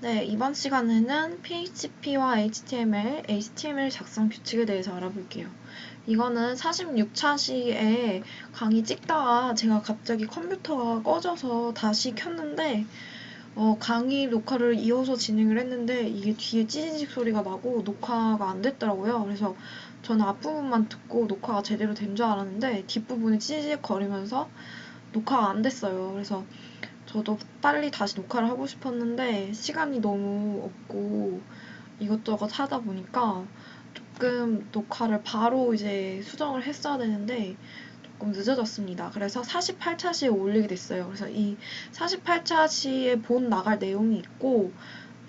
네, 이번 시간에는 PHP와 HTML 작성 규칙에 대해서 알아볼게요. 이거는 46차 시에 강의 찍다가 제가 갑자기 컴퓨터가 꺼져서 다시 켰는데 강의 녹화를 이어서 진행을 했는데 이게 뒤에 찌지직 소리가 나고 녹화가 안 됐더라고요. 그래서 저는 앞부분만 듣고 녹화가 제대로 된 줄 알았는데 뒷부분이 찌지직 거리면서 녹화가 안 됐어요. 그래서 저도 빨리 다시 녹화를 하고 싶었는데 시간이 너무 없고 이것저것 하다 보니까 조금 녹화를 바로 이제 수정을 했어야 되는데 조금 늦어졌습니다. 그래서 48차 시에 올리게 됐어요. 그래서 이 48차 시에 본 나갈 내용이 있고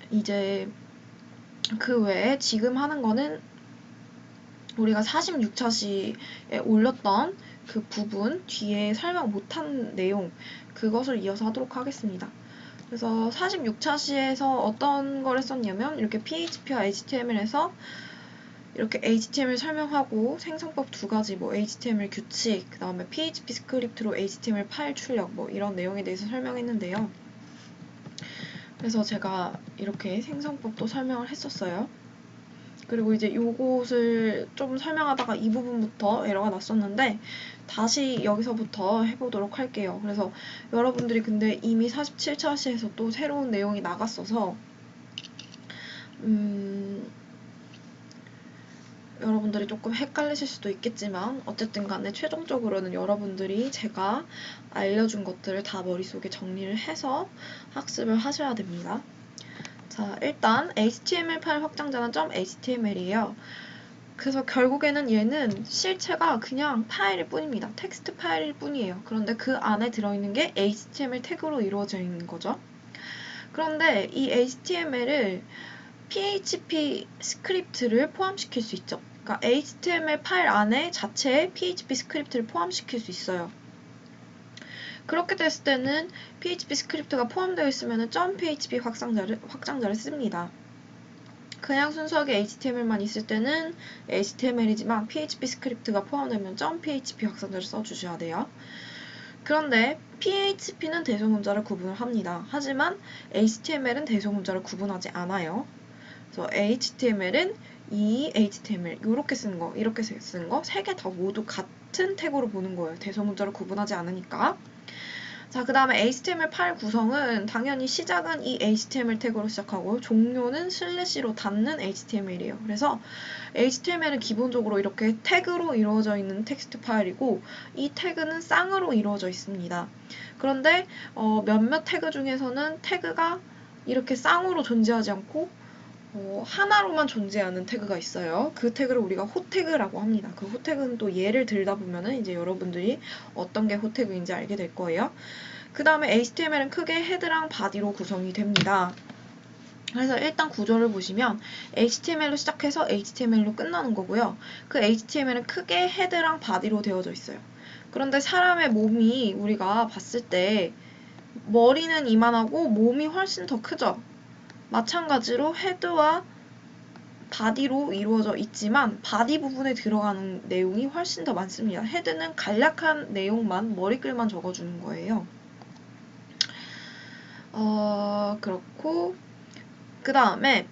이제 그 외에 지금 하는 거는 우리가 46차 시에 올렸던 그 부분 뒤에 설명 못한 내용 그것을 이어서 하도록 하겠습니다. 그래서 46차 시에서 어떤 걸 했었냐면 이렇게 PHP와 HTML에서 이렇게 HTML 설명하고 생성법 두 가지 뭐 HTML 규칙 그 다음에 PHP 스크립트로 HTML 파일 출력 뭐 이런 내용에 대해서 설명했는데요. 그래서 제가 이렇게 생성법도 설명을 했었어요. 그리고 이제 요것을 좀 설명하다가 이 부분부터 에러가 났었는데 다시 여기서부터 해보도록 할게요. 그래서 여러분들이 근데 이미 47차 시에서 또 새로운 내용이 나갔어서 여러분들이 조금 헷갈리실 수도 있겠지만 어쨌든 간에 최종적으로는 여러분들이 제가 알려준 것들을 다 머릿속에 정리를 해서 학습을 하셔야 됩니다. 자, 일단 HTML 파일 확장자는 .html이에요. 그래서 결국에는 얘는 실체가 그냥 파일일 뿐입니다. 텍스트 파일일 뿐이에요. 그런데 그 안에 들어있는 게 HTML 태그로 이루어져 있는 거죠. 그런데 이 HTML을 PHP 스크립트를 포함시킬 수 있죠. 그러니까 HTML 파일 안에 자체에 PHP 스크립트를 포함시킬 수 있어요. 그렇게 됐을 때는 PHP 스크립트가 포함되어 있으면 .php 확장자를 씁니다. 그냥 순수하게 HTML만 있을 때는 HTML이지만 PHP 스크립트가 포함되면 .php 확장자를 써주셔야 돼요. 그런데 PHP는 대소문자를 구분을 합니다. 하지만 HTML은 대소문자를 구분하지 않아요. 그래서 HTML은 이 HTML 이렇게 쓰는 거, 이렇게 쓰는 거 세 개 다 모두 같은 태그로 보는 거예요. 대소문자를 구분하지 않으니까. 자, 그 다음에 HTML 파일 구성은 당연히 시작은 이 HTML 태그로 시작하고 종료는 슬래시로 닫는 HTML이에요. 그래서 HTML은 기본적으로 이렇게 태그로 이루어져 있는 텍스트 파일이고 이 태그는 쌍으로 이루어져 있습니다. 그런데 몇몇 태그 중에서는 태그가 이렇게 쌍으로 존재하지 않고 하나로만 존재하는 태그가 있어요. 그 태그를 우리가 호태그라고 합니다. 그 호태그는 또 예를 들다 보면은 이제 여러분들이 어떤 게 호태그인지 알게 될 거예요. 그 다음에 HTML은 크게 헤드랑 바디로 구성이 됩니다. 그래서 일단 구조를 보시면 HTML로 시작해서 HTML로 끝나는 거고요. 그 HTML은 크게 헤드랑 바디로 되어져 있어요. 그런데 사람의 몸이 우리가 봤을 때 머리는 이만하고 몸이 훨씬 더 크죠. 마찬가지로 헤드와 바디로 이루어져 있지만 바디 부분에 들어가는 내용이 훨씬 더 많습니다. 헤드는 간략한 내용만 머리글만 적어주는 거예요. 그렇고 그 다음에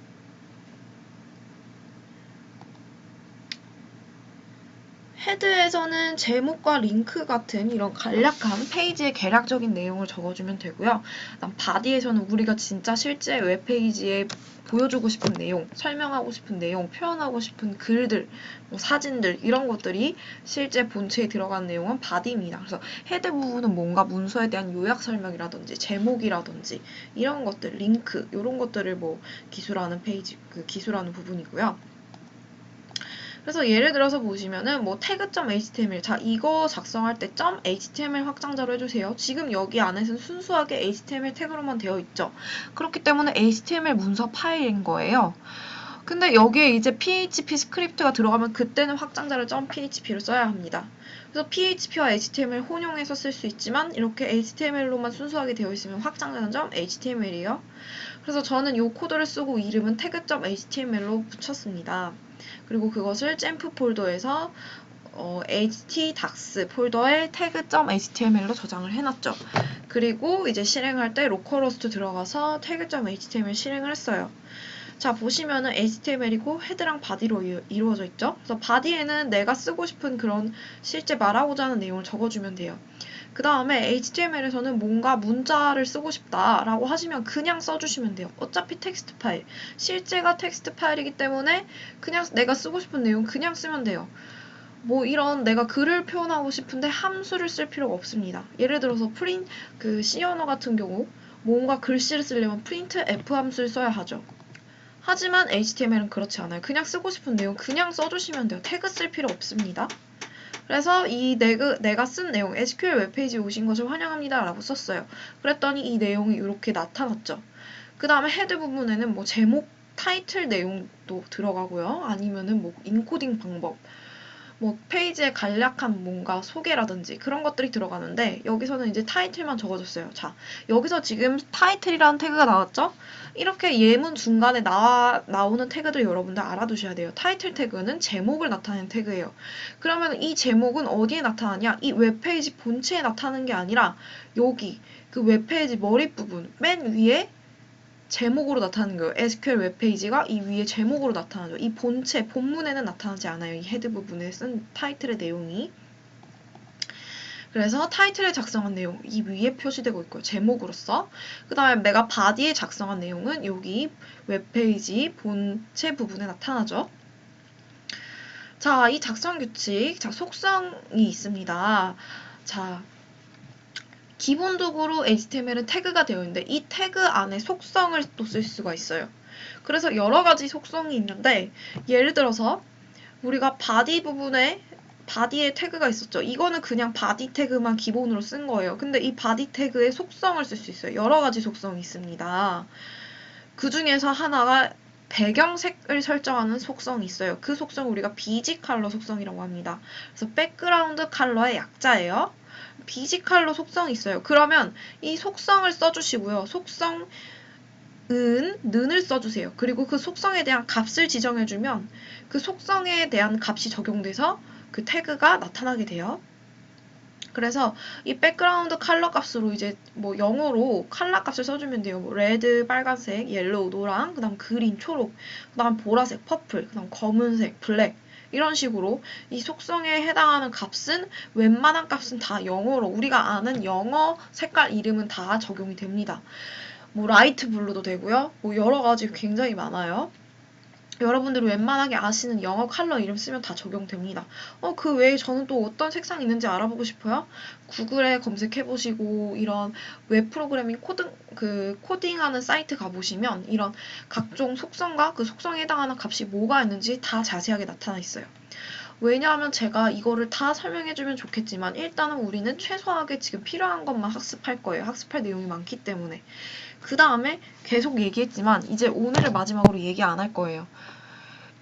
헤드에서는 제목과 링크 같은 이런 간략한 페이지의 개략적인 내용을 적어주면 되고요. 그다음 바디에서는 우리가 진짜 실제 웹페이지에 보여주고 싶은 내용, 설명하고 싶은 내용, 표현하고 싶은 글들, 뭐 사진들 이런 것들이 실제 본체에 들어간 내용은 바디입니다. 그래서 헤드 부분은 뭔가 문서에 대한 요약 설명이라든지 제목이라든지 이런 것들, 링크 이런 것들을 뭐 기술하는 페이지, 기술하는 부분이고요. 그래서 예를 들어서 보시면은 뭐 태그.html 자 이거 작성할 때 .html 확장자로 해주세요. 지금 여기 안에서는 순수하게 HTML 태그로만 되어 있죠. 그렇기 때문에 HTML 문서 파일인 거예요. 근데 여기에 이제 PHP 스크립트가 들어가면 그때는 확장자를 .php로 써야 합니다. 그래서 PHP와 HTML 혼용해서 쓸 수 있지만 이렇게 HTML로만 순수하게 되어 있으면 확장자는 .html이에요. 그래서 저는 이 코드를 쓰고 이름은 태그.html로 붙였습니다. 그리고 그것을 잼프 폴더에서 htdocs 폴더에 tag.html로 저장을 해놨죠. 그리고 이제 실행할 때 로컬호스트 들어가서 tag.html 실행을 했어요. 자, 보시면은 HTML이고 헤드랑 바디로 이루어져 있죠. 그래서 바디에는 내가 쓰고 싶은 그런 실제 말하고자 하는 내용을 적어주면 돼요. 그 다음에 HTML에서는 뭔가 문자를 쓰고 싶다라고 하시면 그냥 써주시면 돼요. 어차피 텍스트 파일, 실제가 텍스트 파일이기 때문에 그냥 내가 쓰고 싶은 내용 그냥 쓰면 돼요. 뭐 이런 내가 글을 표현하고 싶은데 함수를 쓸 필요가 없습니다. 예를 들어서 C 언어 같은 경우 뭔가 글씨를 쓰려면 print f 함수를 써야 하죠. 하지만 HTML은 그렇지 않아요. 그냥 쓰고 싶은 내용 그냥 써주시면 돼요. 태그 쓸 필요 없습니다. 그래서 이 내가 쓴 내용 SQL 웹페이지에 오신 것을 환영합니다 라고 썼어요. 그랬더니 이 내용이 이렇게 나타났죠. 그 다음에 헤드 부분에는 뭐 제목, 타이틀 내용도 들어가고요. 아니면은 뭐 인코딩 방법, 뭐 페이지에 간략한 뭔가 소개라든지 그런 것들이 들어가는데 여기서는 이제 타이틀만 적어줬어요. 자, 여기서 지금 타이틀이라는 태그가 나왔죠? 이렇게 예문 중간에 나오는 태그들 여러분들 알아두셔야 돼요. 타이틀 태그는 제목을 나타내는 태그예요. 그러면 이 제목은 어디에 나타나냐? 이 웹페이지 본체에 나타나는 게 아니라 여기 그 웹페이지 머리 부분 맨 위에 제목으로 나타나는 거예요. SQL 웹페이지가 이 위에 제목으로 나타나죠. 이 본체, 본문에는 나타나지 않아요. 이 헤드 부분에 쓴 타이틀의 내용이. 그래서 타이틀에 작성한 내용 이 위에 표시되고 있고요. 제목으로서. 그 다음에 내가 바디에 작성한 내용은 여기 웹페이지 본체 부분에 나타나죠. 자, 이 작성 규칙, 자, 속성이 있습니다. 자, 기본적으로 HTML은 태그가 되어 있는데 이 태그 안에 속성을 또 쓸 수가 있어요. 그래서 여러 가지 속성이 있는데 예를 들어서 우리가 바디 부분에 바디에 태그가 있었죠. 이거는 그냥 바디 태그만 기본으로 쓴 거예요. 근데 이 바디 태그에 속성을 쓸 수 있어요. 여러 가지 속성이 있습니다. 그 중에서 하나가 배경색을 설정하는 속성이 있어요. 그 속성을 우리가 비지 컬러 속성이라고 합니다. 그래서 백그라운드 컬러의 약자예요. 비지 컬러 속성이 있어요. 그러면 이 속성을 써주시고요. 속성 는을 써주세요. 그리고 그 속성에 대한 값을 지정해주면 그 속성에 대한 값이 적용돼서 그 태그가 나타나게 돼요. 그래서 이 백그라운드 컬러 값으로 이제 뭐 영어로 컬러 값을 써주면 돼요. 뭐 레드, 빨간색, 옐로우, 노랑, 그 다음 그린, 초록, 그 다음 보라색, 퍼플, 그 다음 검은색, 블랙 이런 식으로 이 속성에 해당하는 값은 웬만한 값은 다 영어로 우리가 아는 영어 색깔 이름은 다 적용이 됩니다. 뭐 라이트 블루도 되고요. 뭐 여러 가지 굉장히 많아요. 여러분들이 웬만하게 아시는 영어 컬러 이름 쓰면 다 적용됩니다. 그 외에 저는 또 어떤 색상이 있는지 알아보고 싶어요? 구글에 검색해보시고 이런 웹 프로그래밍 코딩하는 사이트 가보시면 이런 각종 속성과 그 속성에 해당하는 값이 뭐가 있는지 다 자세하게 나타나 있어요. 왜냐하면 제가 이거를 다 설명해주면 좋겠지만 일단은 우리는 최소하게 지금 필요한 것만 학습할 거예요. 학습할 내용이 많기 때문에. 그 다음에 계속 얘기했지만 이제 오늘을 마지막으로 얘기 안 할 거예요.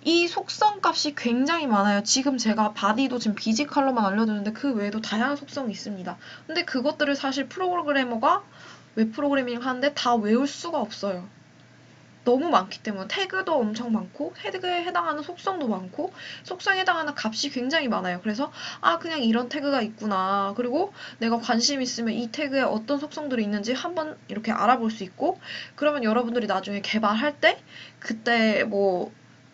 이 속성 값이 굉장히 많아요. 지금 제가 바디도 지금 비지 컬러만 알려드렸는데 그 외에도 다양한 속성이 있습니다. 근데 그것들을 사실 프로그래머가 웹 프로그래밍 하는데 다 외울 수가 없어요. 너무 많기 때문에 태그도 엄청 많고 태그에 해당하는 속성도 많고 속성에 해당하는 값이 굉장히 많아요. 그래서 그냥 이런 태그가 있구나. 그리고 내가 관심 있으면 이 태그에 어떤 속성들이 있는지 한번 이렇게 알아볼 수 있고 그러면 여러분들이 나중에 개발할 때 그때 뭐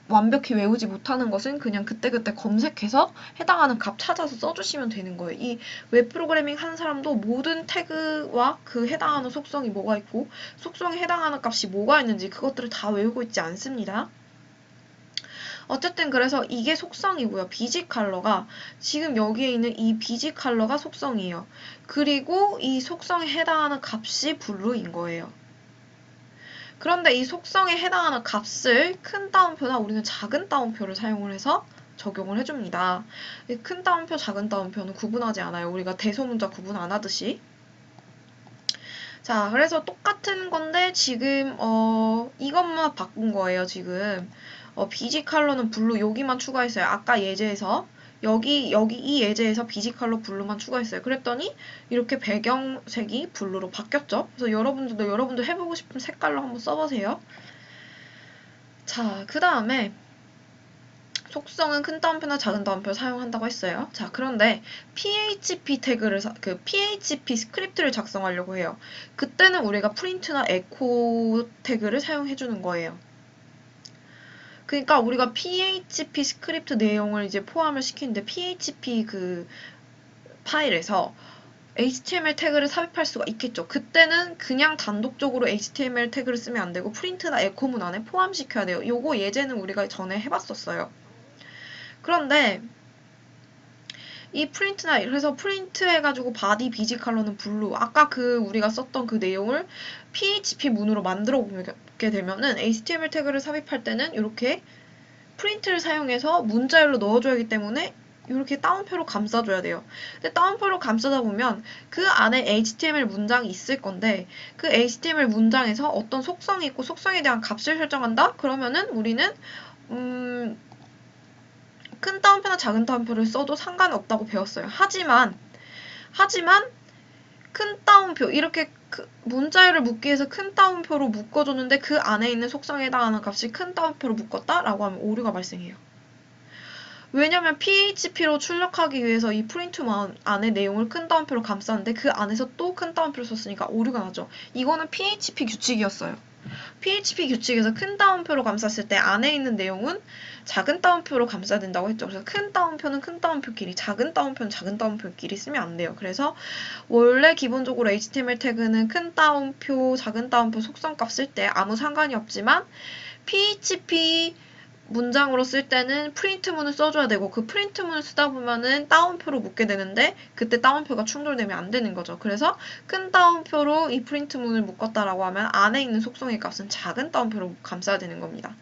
완벽히 외우지 못하는 것은 그냥 그때그때 검색해서 해당하는 값 찾아서 써주시면 되는 거예요. 이 웹 프로그래밍 하는 사람도 모든 태그와 그 해당하는 속성이 뭐가 있고 속성에 해당하는 값이 뭐가 있는지 그것들을 다 외우고 있지 않습니다. 어쨌든 그래서 이게 속성이고요. 비지 컬러가 지금 여기에 있는 이 비지 컬러가 속성이에요. 그리고 이 속성에 해당하는 값이 블루인 거예요. 그런데 이 속성에 해당하는 값을 큰 따옴표나 우리는 작은 따옴표를 사용을 해서 적용을 해줍니다. 큰 따옴표, 작은 따옴표는 구분하지 않아요. 우리가 대소문자 구분 안 하듯이. 자, 그래서 똑같은 건데 지금 이것만 바꾼 거예요. 지금 BG 컬러는 블루 여기만 추가했어요. 아까 예제에서 여기 이 예제에서 BG 컬러 블루만 추가했어요. 그랬더니 이렇게 배경색이 블루로 바뀌었죠. 그래서 여러분들 해보고 싶은 색깔로 한번 써보세요. 자, 그 다음에 속성은 큰 따옴표나 작은 따옴표를 사용한다고 했어요. 자, 그런데 PHP 태그를 PHP 스크립트를 작성하려고 해요. 그때는 우리가 프린트나 에코 태그를 사용해 주는 거예요. 그러니까 우리가 PHP 스크립트 내용을 이제 포함을 시키는데 PHP 그 파일에서 HTML 태그를 삽입할 수가 있겠죠. 그때는 그냥 단독적으로 HTML 태그를 쓰면 안 되고 프린트나 에코문 안에 포함시켜야 돼요. 요거 예제는 우리가 전에 해봤었어요. 그런데 이 프린트나 그래서 프린트 해가지고 바디 비지 컬러는 블루 아까 그 우리가 썼던 그 내용을 PHP 문으로 만들어 보게 되면은 HTML 태그를 삽입할 때는 이렇게 프린트를 사용해서 문자열로 넣어줘야 하기 때문에 이렇게 따옴표로 감싸줘야 돼요. 근데 따옴표로 감싸다 보면 그 안에 HTML 문장이 있을 건데 그 HTML 문장에서 어떤 속성이 있고 속성에 대한 값을 설정한다? 그러면은 우리는 큰 따옴표나 작은 따옴표를 써도 상관없다고 배웠어요. 하지만 큰 따옴표 이렇게 문자열을 묶기 위해서 큰 따옴표로 묶어줬는데 그 안에 있는 속성에 해당하는 값이 큰 따옴표로 묶었다라고 하면 오류가 발생해요. 왜냐면 PHP로 출력하기 위해서 이 프린트만 안에 내용을 큰 따옴표로 감쌌는데 그 안에서 또 큰 따옴표를 썼으니까 오류가 나죠. 이거는 PHP 규칙이었어요. PHP 규칙에서 큰 따옴표로 감쌌을 때 안에 있는 내용은 작은 따옴표로 감싸야 된다고 했죠. 그래서 큰 따옴표는 큰 따옴표끼리, 작은 따옴표는 작은 따옴표끼리 쓰면 안 돼요. 그래서 원래 기본적으로 HTML 태그는 큰 따옴표, 작은 따옴표 속성값 쓸 때 아무 상관이 없지만 PHP 문장으로 쓸 때는 프린트문을 써줘야 되고 그 프린트문을 쓰다 보면은 따옴표로 묶게 되는데 그때 따옴표가 충돌되면 안 되는 거죠. 그래서 큰 따옴표로 이 프린트문을 묶었다라고 하면 안에 있는 속성의 값은 작은 따옴표로 감싸야 되는 겁니다.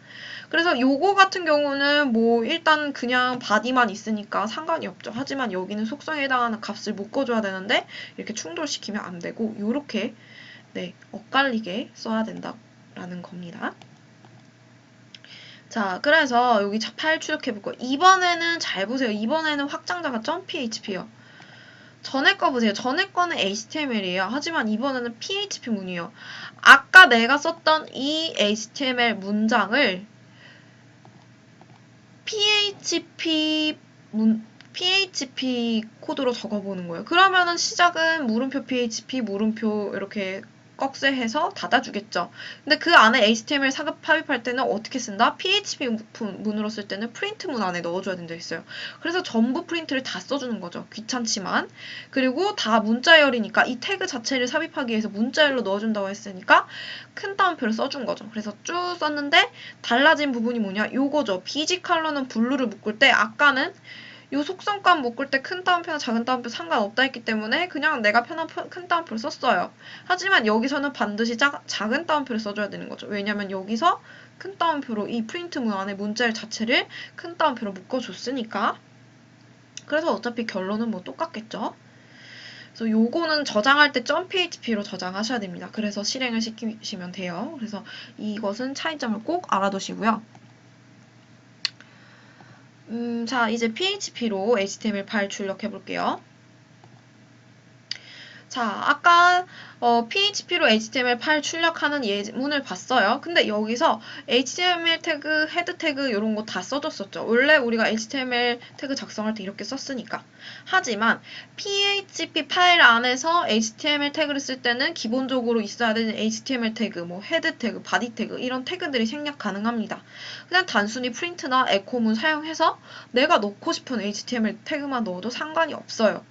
그래서 요거 같은 경우는 뭐 일단 그냥 바디만 있으니까 상관이 없죠. 하지만 여기는 속성에 해당하는 값을 묶어줘야 되는데 이렇게 충돌시키면 안 되고 요렇게 네, 엇갈리게 써야 된다라는 겁니다. 자, 그래서 여기 파일 추적해볼 거예요. 이번에는 잘 보세요. 이번에는 확장자가 .php요. 전에 거 보세요. 전에 거는 HTML이에요. 하지만 이번에는 PHP 문이에요. 아까 내가 썼던 이 HTML 문장을 PHP 코드로 적어보는 거예요. 그러면은 시작은 물음표 PHP, 물음표 이렇게 꺽쇠해서 닫아주겠죠. 근데 그 안에 HTML 삽입할 때는 어떻게 쓴다? PHP 문으로 쓸 때는 프린트 문 안에 넣어줘야 된다 했어요. 그래서 전부 프린트를 다 써주는 거죠. 귀찮지만. 그리고 다 문자열이니까 이 태그 자체를 삽입하기 위해서 문자열로 넣어준다고 했으니까 큰 따옴표를 써준 거죠. 그래서 쭉 썼는데 달라진 부분이 뭐냐? 요거죠. 비지 컬러는 블루를 묶을 때 아까는 요 속성값 묶을 때 큰 따옴표나 작은 따옴표 상관없다 했기 때문에 그냥 내가 편한 큰 따옴표를 썼어요. 하지만 여기서는 반드시 작은 따옴표를 써줘야 되는 거죠. 왜냐면 여기서 큰 따옴표로 이 프린트 문 안에 문자열 자체를 큰 따옴표로 묶어줬으니까. 그래서 어차피 결론은 뭐 똑같겠죠. 그래서 요거는 저장할 때 .php로 저장하셔야 됩니다. 그래서 실행을 시키시면 돼요. 그래서 이것은 차이점을 꼭 알아두시고요. 자, 이제 PHP로 HTML 파일 출력해 볼게요. 자, 아까 PHP로 HTML 파일 출력하는 예문을 봤어요. 근데 여기서 HTML 태그, 헤드 태그 이런 거 다 써줬었죠. 원래 우리가 HTML 태그 작성할 때 이렇게 썼으니까. 하지만 PHP 파일 안에서 HTML 태그를 쓸 때는 기본적으로 있어야 되는 HTML 태그, 뭐 헤드 태그, 바디 태그 이런 태그들이 생략 가능합니다. 그냥 단순히 프린트나 에코문 사용해서 내가 넣고 싶은 HTML 태그만 넣어도 상관이 없어요.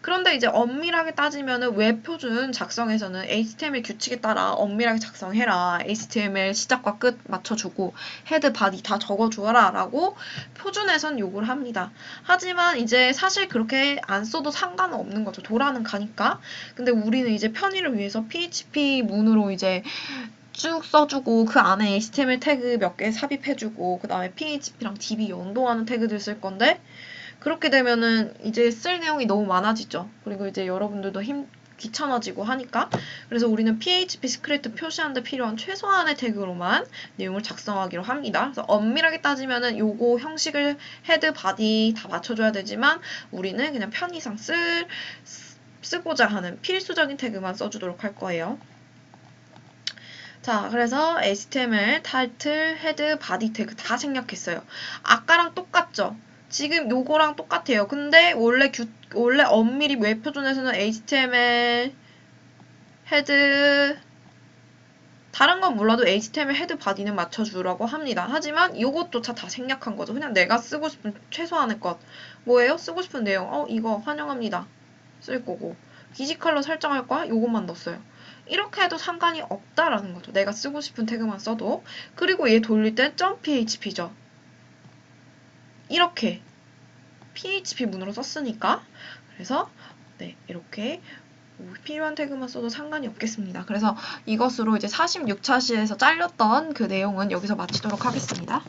그런데 이제 엄밀하게 따지면은 웹 표준 작성에서는 HTML 규칙에 따라 엄밀하게 작성해라. HTML 시작과 끝 맞춰주고 헤드, 바디 다 적어주어라 라고 표준에선 요구를 합니다. 하지만 이제 사실 그렇게 안 써도 상관은 없는 거죠. 돌아는 가니까. 근데 우리는 이제 편의를 위해서 PHP 문으로 이제 쭉 써주고 그 안에 HTML 태그 몇 개 삽입해주고 그 다음에 PHP랑 DB 연동하는 태그들 쓸 건데 그렇게 되면은 이제 쓸 내용이 너무 많아지죠. 그리고 이제 여러분들도 귀찮아지고 하니까 그래서 우리는 PHP 스크립트 표시하는 데 필요한 최소한의 태그로만 내용을 작성하기로 합니다. 그래서 엄밀하게 따지면은 요거 형식을 헤드, 바디 다 맞춰줘야 되지만 우리는 그냥 편의상 쓰고자 하는 필수적인 태그만 써주도록 할 거예요. 자, 그래서 HTML, 타이틀, 헤드, 바디 태그 다 생략했어요. 아까랑 똑같죠? 지금 요거랑 똑같아요. 근데 원래 엄밀히 웹 표준에서는 HTML, 헤드, 다른 건 몰라도 HTML 헤드 바디는 맞춰주라고 합니다. 하지만 이것조차 다 생략한 거죠. 그냥 내가 쓰고 싶은 최소한의 것. 뭐예요? 쓰고 싶은 내용. 이거 환영합니다. 쓸 거고. 피지컬로 설정할 거야? 요것만 넣었어요. 이렇게 해도 상관이 없다라는 거죠. 내가 쓰고 싶은 태그만 써도. 그리고 얘 돌릴 땐 .php죠. 이렇게 PHP 문으로 썼으니까. 그래서 네, 이렇게 필요한 태그만 써도 상관이 없겠습니다. 그래서 이것으로 이제 46차 시에서 잘렸던 그 내용은 여기서 마치도록 하겠습니다.